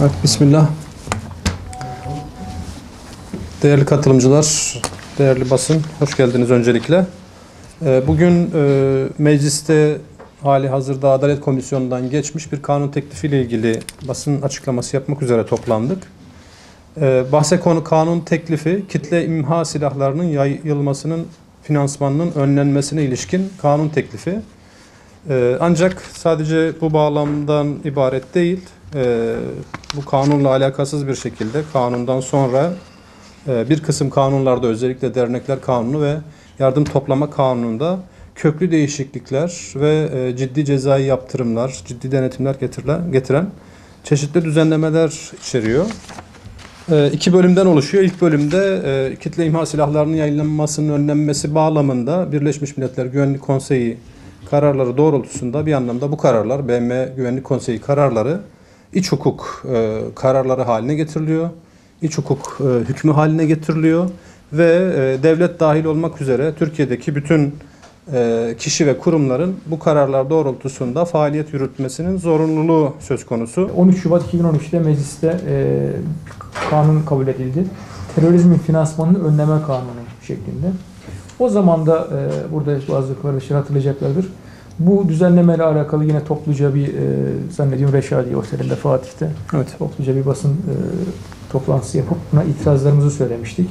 Evet, Bismillah. Değerli katılımcılar, değerli basın, hoş geldiniz öncelikle. Bugün mecliste hali hazırda Adalet Komisyonu'ndan geçmiş bir kanun teklifiyle ilgili basın açıklaması yapmak üzere toplandık. Bahse konu kanun teklifi, kitle imha silahlarının yayılmasının finansmanının önlenmesine ilişkin kanun teklifi. Ancak sadece bu bağlamdan ibaret değil, bu kanunla alakasız bir şekilde kanundan sonra bir kısım kanunlarda, özellikle dernekler kanunu ve yardım toplama kanununda köklü değişiklikler ve ciddi cezai yaptırımlar, ciddi denetimler getiren çeşitli düzenlemeler içeriyor. İki bölümden oluşuyor. İlk bölümde kitle imha silahlarının yayınlanmasının önlenmesi bağlamında Birleşmiş Milletler Güvenlik Konseyi kararları doğrultusunda bir anlamda bu kararlar, BM Güvenlik Konseyi kararları iç hukuk kararları haline getiriliyor. İç hukuk hükmü haline getiriliyor ve devlet dahil olmak üzere Türkiye'deki bütün kişi ve kurumların bu kararlar doğrultusunda faaliyet yürütmesinin zorunluluğu söz konusu. 13 Şubat 2013'te mecliste kanun kabul edildi. Terörizmin finansmanını önleme kanunu şeklinde. O zaman da burada bazı arkadaşlar hatırlayacaklardır. Bu düzenlemeyle alakalı yine topluca bir zannediyorum Reşadiye Oteli'nde Fatih'te topluca bir basın toplantısı yapıp buna itirazlarımızı söylemiştik.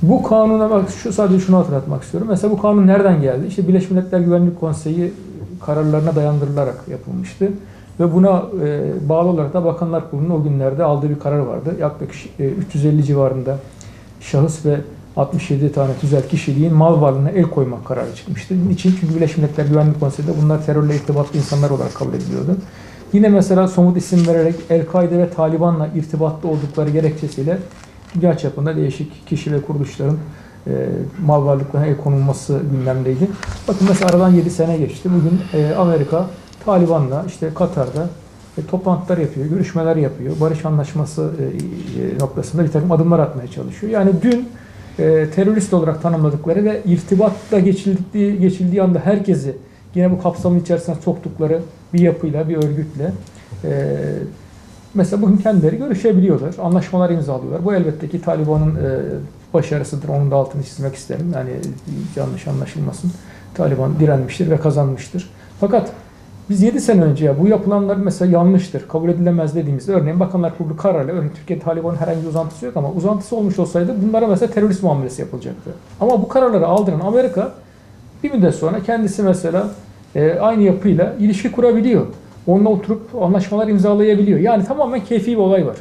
Bu kanuna bak sadece şunu hatırlatmak istiyorum. Mesela bu kanun nereden geldi? İşte Birleşmiş Milletler Güvenlik Konseyi kararlarına dayandırılarak yapılmıştı. Ve buna bağlı olarak da Bakanlar Kurulu'nun o günlerde aldığı bir karar vardı. Yaklaşık 350 civarında şahıs ve 67 tane tüzel kişiliğin mal varlığına el koymak kararı çıkmıştı. Niçin? Çünkü Birleşmiş Milletler Güvenlik Konseyi'nde bunlar terörle irtibatlı insanlar olarak kabul ediliyordu. Yine mesela somut isim vererek El-Kaide ve Taliban'la irtibatlı oldukları gerekçesiyle dünya çapında değişik kişi ve kuruluşların mal varlıklarına el konulması gündemdeydi. Bakın mesela aradan 7 sene geçti. Bugün Amerika Taliban'la işte Katar'da toplantılar yapıyor, görüşmeler yapıyor. Barış anlaşması noktasında bir takım adımlar atmaya çalışıyor. Yani dün terörist olarak tanımladıkları ve irtibatla geçildiği anda herkesi yine bu kapsamın içerisine soktukları bir yapıyla, bir örgütle mesela bugün kendileri görüşebiliyorlar, anlaşmalar imzalıyorlar. Bu elbette ki Taliban'ın başarısıdır, onun da altını çizmek isterim. Yani yanlış anlaşılmasın. Taliban direnmiştir ve kazanmıştır. Fakat biz 7 sene önce bu yapılanlar mesela yanlıştır, kabul edilemez dediğimizde örneğin Bakanlar Kurulu kararıyla, örneğin Türkiye Taliban'ın herhangi bir uzantısı yok ama uzantısı olmuş olsaydı bunlara mesela terörist muamelesi yapılacaktı. Ama bu kararları aldıran Amerika bir müddet sonra kendisi mesela aynı yapıyla ilişki kurabiliyor. Onunla oturup anlaşmalar imzalayabiliyor. Yani tamamen keyfi bir olay var.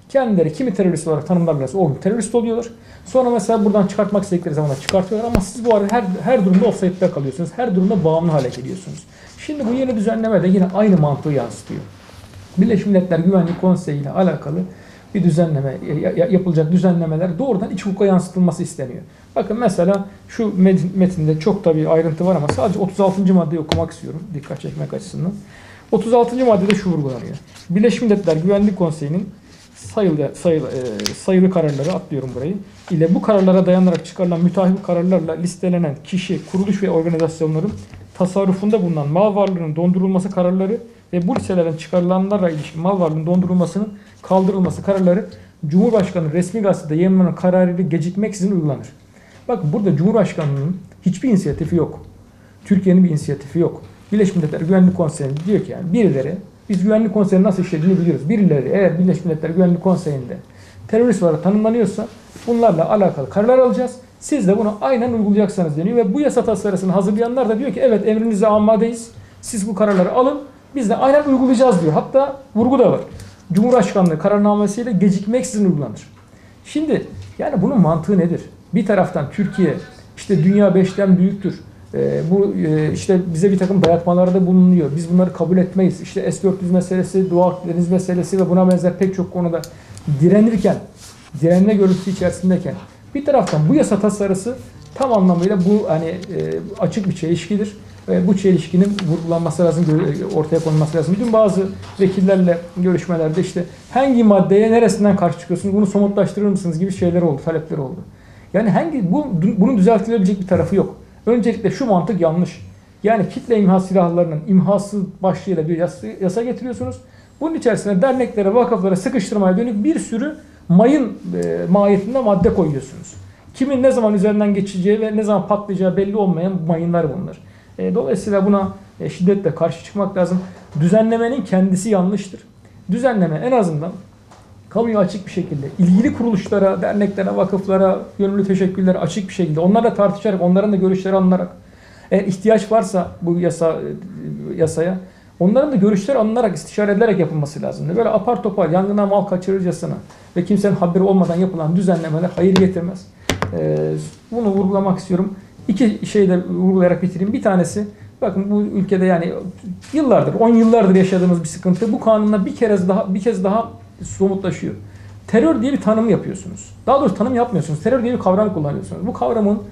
Kendileri kimi terörist olarak tanımlarlarsa o gün terörist oluyorlar. Sonra mesela buradan çıkartmak istedikleri zaman çıkartıyorlar ama siz bu arada her durumda offside'de kalıyorsunuz. Her durumda bağımlı hale geliyorsunuz. Şimdi bu yeni düzenleme de yine aynı mantığı yansıtıyor. Birleşmiş Milletler Güvenlik Konseyi ile alakalı bir düzenleme, yapılacak düzenlemeler doğrudan iç hukuka yansıtılması isteniyor. Bakın mesela şu metinde çok tabii ayrıntı var ama sadece 36. maddeyi okumak istiyorum dikkat çekmek açısından. 36. maddede şu vurgulanıyor. Birleşmiş Milletler Güvenlik Konseyi'nin sayılı kararları, atlıyorum burayı, ile bu kararlara dayanarak çıkarılan müteahhit kararlarla listelenen kişi, kuruluş ve organizasyonların tasarrufunda bulunan mal varlığının dondurulması kararları ve bu listelerden çıkarılanlarla ilişkin mal varlığının dondurulmasının kaldırılması kararları Cumhurbaşkanı resmi gazetede yayınlanan kararıyla gecikmeksizin uygulanır. Bakın burada Cumhurbaşkanı'nın hiçbir inisiyatifi yok. Türkiye'nin bir inisiyatifi yok. Birleşmiş Milletler Güvenlik Konseyi diyor ki yani birileri, biz Güvenlik Konseyi'nin nasıl işlediğini biliyoruz. Birileri eğer Birleşmiş Milletler Güvenlik Konseyi'nde terörist olarak tanımlanıyorsa bunlarla alakalı kararlar alacağız. Siz de bunu aynen uygulayacaksınız deniyor ve bu yasa tasarısını hazırlayanlar da diyor ki evet emrinize amadeyiz. Siz bu kararları alın. Biz de aynen uygulayacağız diyor. Hatta vurgu da var. Cumhurbaşkanlığı kararnamesiyle gecikmeksizin uygulanır. Şimdi yani bunun mantığı nedir? Bir taraftan Türkiye işte dünya 5'ten büyüktür. Bu işte bize bir takım dayatmalarda bulunuyor. Biz bunları kabul etmeyiz. İşte S-400 meselesi, Doğu Akdeniz meselesi ve buna benzer pek çok konuda direnme görüntüsü içerisindeyken bir taraftan bu yasa tasarısı tam anlamıyla bu hani açık bir çelişkidir. Bu çelişkinin vurgulanması lazım, ortaya konulması lazım. Dün bazı vekillerle görüşmelerde işte hangi maddeye neresinden karşı çıkıyorsunuz, bunu somutlaştırır mısınız gibi şeyler oldu, talepler oldu. Yani bunun düzeltilebilecek bir tarafı yok. Öncelikle şu mantık yanlış. Yani kitle imha silahlarının imhası başlığıyla bir yasa getiriyorsunuz. Bunun içerisine derneklere, vakıflara sıkıştırmaya dönük bir sürü mayın mahiyetinde madde koyuyorsunuz. Kimin ne zaman üzerinden geçeceği ve ne zaman patlayacağı belli olmayan mayınlar bunlar. Dolayısıyla buna şiddetle karşı çıkmak lazım. Düzenlemenin kendisi yanlıştır. Düzenleme en azından kamuya açık bir şekilde, ilgili kuruluşlara, derneklere, vakıflara, gönüllü teşekkürlere açık bir şekilde, onlarla tartışarak, onların da görüşleri alınarak, eğer ihtiyaç varsa bu yasaya, onların da görüşleri alınarak, istişare edilerek yapılması lazım. Böyle apar topar, yangına mal kaçırırcasına ve kimsenin haberi olmadan yapılan düzenlemeler hayır getirmez. Bunu vurgulamak istiyorum. İki şeyi de vurgulayarak bitireyim. Bir tanesi, bakın bu ülkede yani yıllardır, 10 yıllardır yaşadığımız bir sıkıntı. Bu kanunla bir kez daha somutlaşıyor. Terör diye bir tanım yapıyorsunuz. Daha doğrusu tanım yapmıyorsunuz. Terör diye bir kavram kullanıyorsunuz. Bu kavramın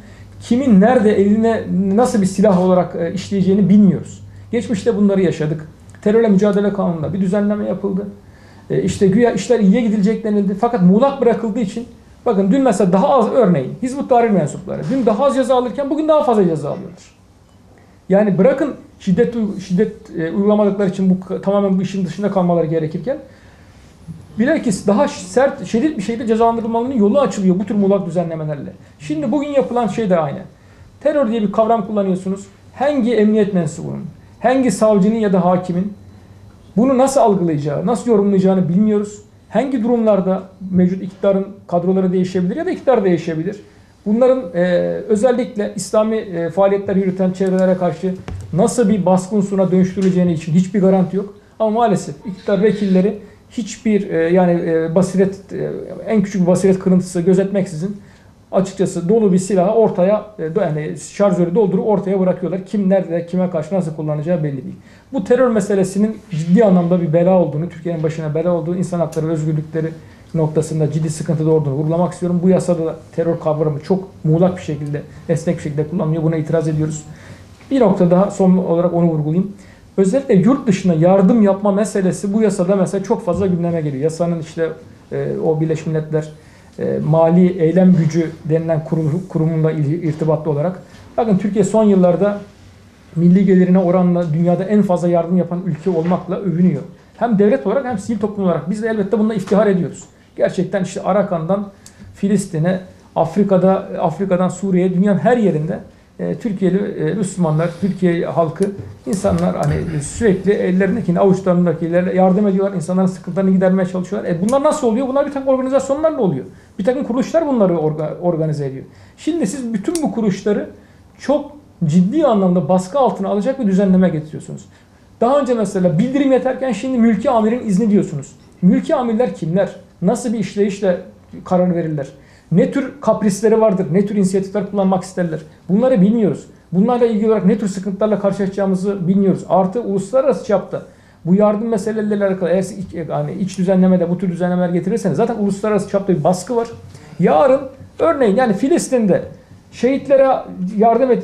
kimin nerede eline nasıl bir silah olarak işleyeceğini bilmiyoruz. Geçmişte bunları yaşadık. Terörle mücadele kanununda bir düzenleme yapıldı. İşte güya işler iyiye gidilecek denildi. Fakat muğlak bırakıldığı için, bakın dün mesela daha az, örneğin Hizbut Tahrir mensupları dün daha az ceza alırken bugün daha fazla ceza alıyorlar. Yani bırakın şiddet uygulamadıkları için bu tamamen bu işin dışında kalmaları gerekirken, bilakis daha sert, şiddet bir şekilde cezalandırılmalarının yolu açılıyor bu tür muğlak düzenlemelerle. Şimdi bugün yapılan şey de aynı. Terör diye bir kavram kullanıyorsunuz. Hangi emniyet mensubunun, hangi savcının ya da hakimin bunu nasıl algılayacağı, nasıl yorumlayacağını bilmiyoruz. Hangi durumlarda mevcut iktidarın kadroları değişebilir ya da iktidar değişebilir. Bunların özellikle İslami faaliyetler yürüten çevrelere karşı nasıl bir baskı unsuruna dönüştürüleceğine için hiçbir garanti yok. Ama maalesef iktidar vekilleri hiçbir en küçük bir basiret kırıntısı gözetmeksizin açıkçası dolu bir silahı ortaya, yani şarjörü doldurup ortaya bırakıyorlar. Kim nerede, kime karşı nasıl kullanacağı belli değil. Bu terör meselesinin ciddi anlamda bir bela olduğunu, Türkiye'nin başına bela olduğunu, insan hakları, özgürlükleri noktasında ciddi sıkıntıda olduğunu vurgulamak istiyorum. Bu yasada da terör kavramı çok muğlak bir şekilde, esnek bir şekilde kullanılıyor. Buna itiraz ediyoruz. Bir nokta daha son olarak onu vurgulayayım. Özellikle yurt dışına yardım yapma meselesi bu yasada mesela çok fazla gündeme geliyor. Yasanın işte o Birleşmiş Milletler Mali Eylem Gücü denilen kurumunda irtibatlı olarak. Bakın Türkiye son yıllarda milli gelirine oranla dünyada en fazla yardım yapan ülke olmakla övünüyor. Hem devlet olarak hem sivil toplum olarak. Biz de elbette bununla iftihar ediyoruz. Gerçekten işte Arakan'dan Filistin'e, Afrika'dan Suriye'ye, dünyanın her yerinde Türkiye'li Müslümanlar, Türkiye halkı, insanlar hani sürekli ellerindekini, avuçlarındakilerle yardım ediyorlar. İnsanların sıkıntılarını gidermeye çalışıyorlar. Bunlar nasıl oluyor? Bunlar bir takım organizasyonlarla oluyor. Bir takım kuruluşlar bunları organize ediyor. Şimdi siz bütün bu kuruluşları çok ciddi anlamda baskı altına alacak bir düzenleme getiriyorsunuz. Daha önce mesela bildirim yeterken şimdi mülki amirin izni diyorsunuz. Mülki amirler kimler? Nasıl bir işleyişle karar verirler? Ne tür kaprisleri vardır? Ne tür inisiyatifler kullanmak isterler? Bunları bilmiyoruz. Bunlarla ilgili olarak ne tür sıkıntılarla karşılaşacağımızı bilmiyoruz. Artı uluslararası çapta bu yardım meseleleriyle alakalı eğer yani iç düzenlemede bu tür düzenlemeler getirirseniz zaten uluslararası çapta bir baskı var. Yarın örneğin yani Filistin'de şehitlere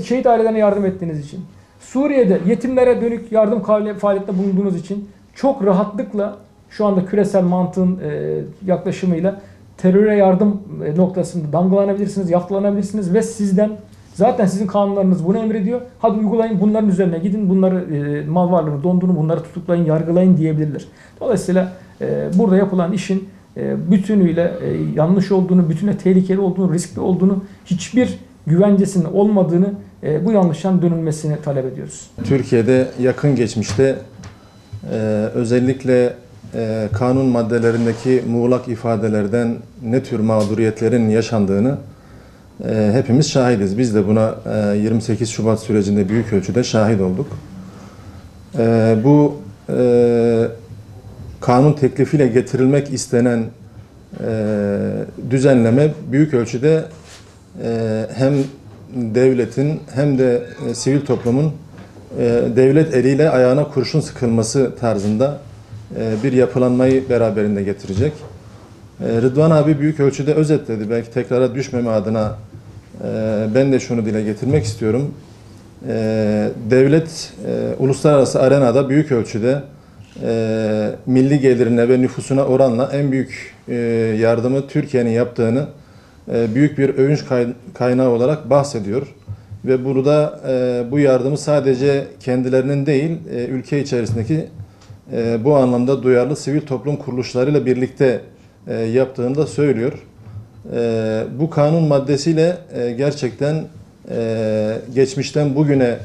şehit ailelerine yardım ettiğiniz için, Suriye'de yetimlere dönük yardım faaliyette bulunduğunuz için çok rahatlıkla şu anda küresel mantığın yaklaşımıyla teröre yardım noktasında damgalanabilirsiniz, yaftalanabilirsiniz ve zaten sizin kanunlarınız bunu emrediyor. Hadi uygulayın, bunların üzerine gidin, bunları mal varlığını dondurun, bunları tutuklayın, yargılayın diyebilirler. Dolayısıyla burada yapılan işin bütünüyle yanlış olduğunu, bütünüyle tehlikeli olduğunu, riskli olduğunu, hiçbir güvencesinin olmadığını, bu yanlıştan dönülmesini talep ediyoruz. Türkiye'de yakın geçmişte özellikle kanun maddelerindeki muğlak ifadelerden ne tür mağduriyetlerin yaşandığını hepimiz şahidiz. Biz de buna 28 Şubat sürecinde büyük ölçüde şahit olduk. Bu kanun teklifiyle getirilmek istenen düzenleme büyük ölçüde hem devletin hem de sivil toplumun devlet eliyle ayağına kurşun sıkılması tarzında bir yapılanmayı beraberinde getirecek. Rıdvan abi büyük ölçüde özetledi. Belki tekrara düşmeme adına ben de şunu dile getirmek istiyorum. Devlet uluslararası arenada büyük ölçüde milli gelirine ve nüfusuna oranla en büyük yardımı Türkiye'nin yaptığını büyük bir övünç kaynağı olarak bahsediyor. Ve burada bu yardımı sadece kendilerinin değil, ülke içerisindeki bu anlamda duyarlı sivil toplum kuruluşlarıyla birlikte yaptığını da söylüyor. Bu kanun maddesiyle gerçekten geçmişten bugüne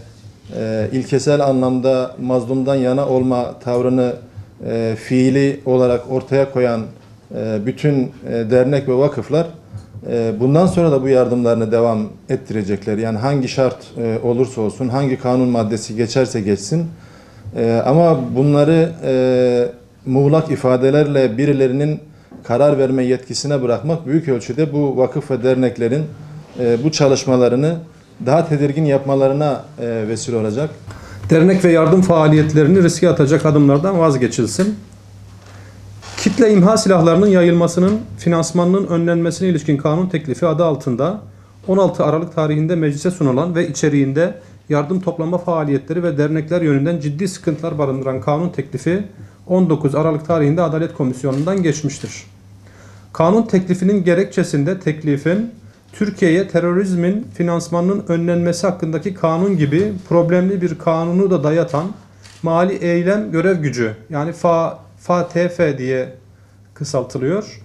ilkesel anlamda mazlumdan yana olma tavrını fiili olarak ortaya koyan bütün dernek ve vakıflar bundan sonra da bu yardımlarını devam ettirecekler. Yani hangi şart olursa olsun, hangi kanun maddesi geçerse geçsin. Ama bunları muğlak ifadelerle birilerinin karar verme yetkisine bırakmak büyük ölçüde bu vakıf ve derneklerin bu çalışmalarını daha tedirgin yapmalarına vesile olacak. Dernek ve yardım faaliyetlerini riske atacak adımlardan vazgeçilsin. Kitle imha silahlarının yayılmasının finansmanının önlenmesine ilişkin kanun teklifi adı altında 16 Aralık tarihinde meclise sunulan ve içeriğinde yardım toplama faaliyetleri ve dernekler yönünden ciddi sıkıntılar barındıran kanun teklifi 19 Aralık tarihinde Adalet Komisyonu'ndan geçmiştir. Kanun teklifinin gerekçesinde teklifin Türkiye'ye terörizmin finansmanının önlenmesi hakkındaki kanun gibi problemli bir kanunu da dayatan Mali Eylem Görev Gücü yani FATF diye kısaltılıyor.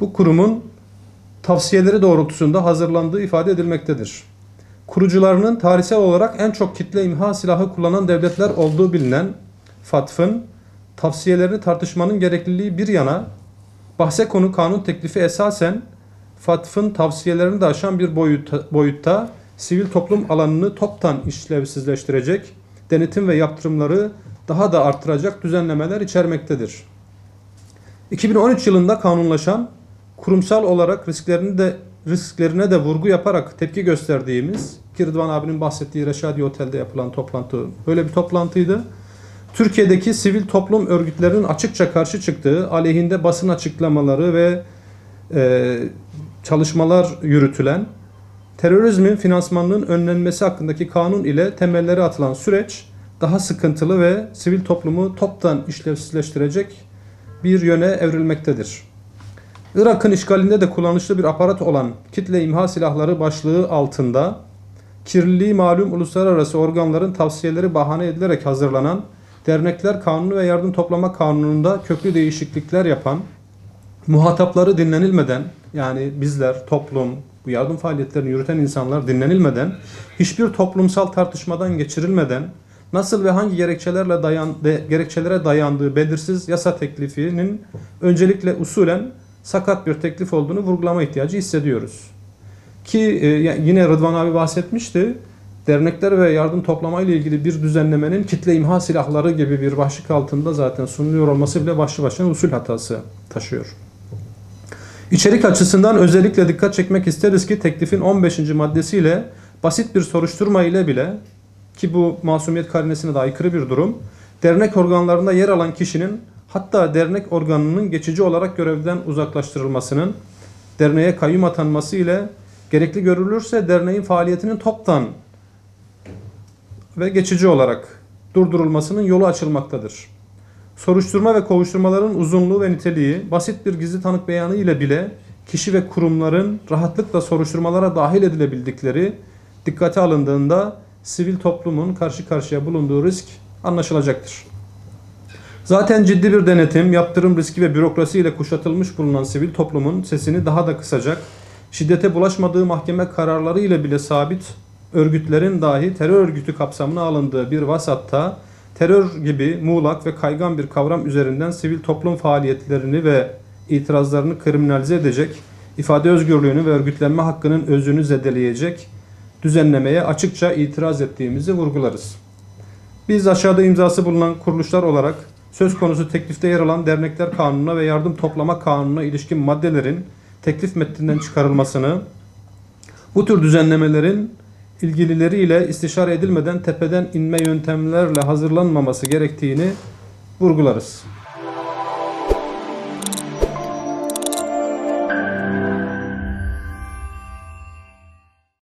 Bu kurumun tavsiyeleri doğrultusunda hazırlandığı ifade edilmektedir. Kurucularının tarihsel olarak en çok kitle imha silahı kullanan devletler olduğu bilinen FATF'ın tavsiyelerini tartışmanın gerekliliği bir yana bahse konu kanun teklifi esasen FATF'ın tavsiyelerini de aşan bir boyutta sivil toplum alanını toptan işlevsizleştirecek, denetim ve yaptırımları daha da artıracak düzenlemeler içermektedir. 2013 yılında kanunlaşan, kurumsal olarak risklerine de vurgu yaparak tepki gösterdiğimiz, ki Rıdvan abinin bahsettiği Reşadiye Otel'de yapılan toplantı böyle bir toplantıydı. Türkiye'deki sivil toplum örgütlerinin açıkça karşı çıktığı, aleyhinde basın açıklamaları ve çalışmalar yürütülen, terörizmin finansmanının önlenmesi hakkındaki kanun ile temelleri atılan süreç daha sıkıntılı ve sivil toplumu toptan işlevsizleştirecek bir yöne evrilmektedir. Irak'ın işgalinde de kullanışlı bir aparat olan kitle imha silahları başlığı altında kirliliği malum uluslararası organların tavsiyeleri bahane edilerek hazırlanan Dernekler Kanunu ve Yardım Toplama Kanunu'nda köklü değişiklikler yapan, muhatapları dinlenilmeden, yani bizler, toplum, bu yardım faaliyetlerini yürüten insanlar dinlenilmeden, hiçbir toplumsal tartışmadan geçirilmeden, nasıl ve hangi gerekçelere dayandığı belirsiz yasa teklifinin öncelikle usulen sakat bir teklif olduğunu vurgulama ihtiyacı hissediyoruz. Ki yine Rıdvan abi bahsetmişti, dernekler ve yardım toplama ile ilgili bir düzenlemenin kitle imha silahları gibi bir başlık altında zaten sunuluyor olması bile başlı başına usul hatası taşıyor. İçerik açısından özellikle dikkat çekmek isteriz ki teklifin 15. maddesiyle basit bir soruşturma ile bile, ki bu masumiyet karinesine de aykırı bir durum, dernek organlarında yer alan kişinin hatta dernek organının geçici olarak görevden uzaklaştırılmasının, derneğe kayyum atanması ile gerekli görülürse derneğin faaliyetinin toptan ve geçici olarak durdurulmasının yolu açılmaktadır. Soruşturma ve kovuşturmaların uzunluğu ve niteliği basit bir gizli tanık beyanı ile bile kişi ve kurumların rahatlıkla soruşturmalara dahil edilebildikleri dikkate alındığında sivil toplumun karşı karşıya bulunduğu risk anlaşılacaktır. Zaten ciddi bir denetim, yaptırım riski ve bürokrasi ile kuşatılmış bulunan sivil toplumun sesini daha da kısacak, şiddete bulaşmadığı mahkeme kararları ile bile sabit örgütlerin dahi terör örgütü kapsamına alındığı bir vasatta terör gibi muğlak ve kaygan bir kavram üzerinden sivil toplum faaliyetlerini ve itirazlarını kriminalize edecek, ifade özgürlüğünü ve örgütlenme hakkının özünü zedeleyecek düzenlemeye açıkça itiraz ettiğimizi vurgularız. Biz aşağıda imzası bulunan kuruluşlar olarak söz konusu teklifte yer alan Dernekler Kanunu'na ve Yardım Toplama Kanunu'na ilişkin maddelerin teklif metninden çıkarılmasını, bu tür düzenlemelerin ilgilileriyle istişare edilmeden tepeden inme yöntemlerle hazırlanmaması gerektiğini vurgularız.